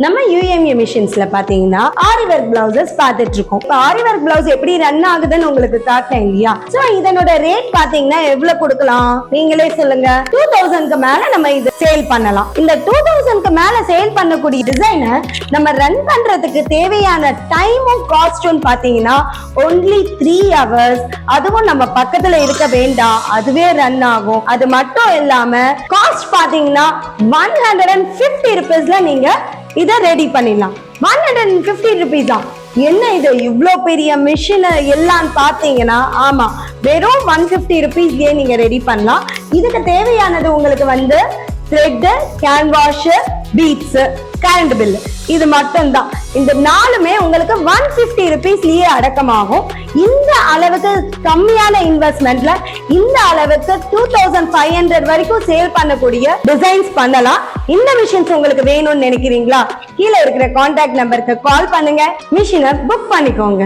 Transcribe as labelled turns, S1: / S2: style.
S1: நம்ம UMA மிஷின்ஸ்ல பாத்தீங்கன்னா ஆரி work blouses பார்த்துட்டு இருக்கோம். இப்போ ஆரி ஒர்க் பிளவுஸ் எப்படி ரன் ஆகுதுன்னு உங்களுக்கு காட்டேன் இல்லையா? சோ இதனோட ரேட் பாத்தீங்கன்னா எவ்வளவு கொடுக்கலாம் நீங்களே சொல்லுங்க. 2000க்கு மேல நம்ம இது சேல் பண்ணலாம். இந்த 2000க்கு மேல சேல் பண்ணக்கூடிய டிசைனை நம்ம ரன் பண்றதுக்கு தேவையான டைமும் காஸ்டும் பாத்தீங்கன்னா only 3 hours. அதுவும் நம்ம பக்கத்துல இருக்க வேண்டாம், அதுவே ரன் ஆகும். அது மட்டும் இல்லாம காஸ்ட் பாத்தீங்கன்னா 150 rupeesல நீங்க இதை ரெடி பண்ணிடலாம். 150 rupees தான். என்ன இது இவ்ளோ பெரிய மிஷின் எல்லாம் பாத்தீங்கன்னா, ஆமா வெறும் 150 rupeesலயே நீங்க ரெடி பண்ணலாம். இதுக்கு தேவையானது உங்களுக்கு வந்து thread, canvas, beads, current bill, இது மட்டும் தான். இந்த நாலுமே உங்களுக்கு 150 rupeesலயே அடக்கமாகும். இந்த அளவுக்கு கம்மியான இன்வெஸ்ட்மெண்ட்ல இந்த அளவுக்கு 2500 வரைக்கும் சேல் பண்ணக்கூடிய டிசைன்ஸ் பண்ணலாம். இந்த மிஷின்ஸ் உங்களுக்கு வேணும்னு நினைக்கிறீங்களா? கீழே இருக்கிற கான்டாக்ட் நம்பருக்கு கால் பண்ணுங்க, மிஷினை புக் பண்ணிக்கோங்க.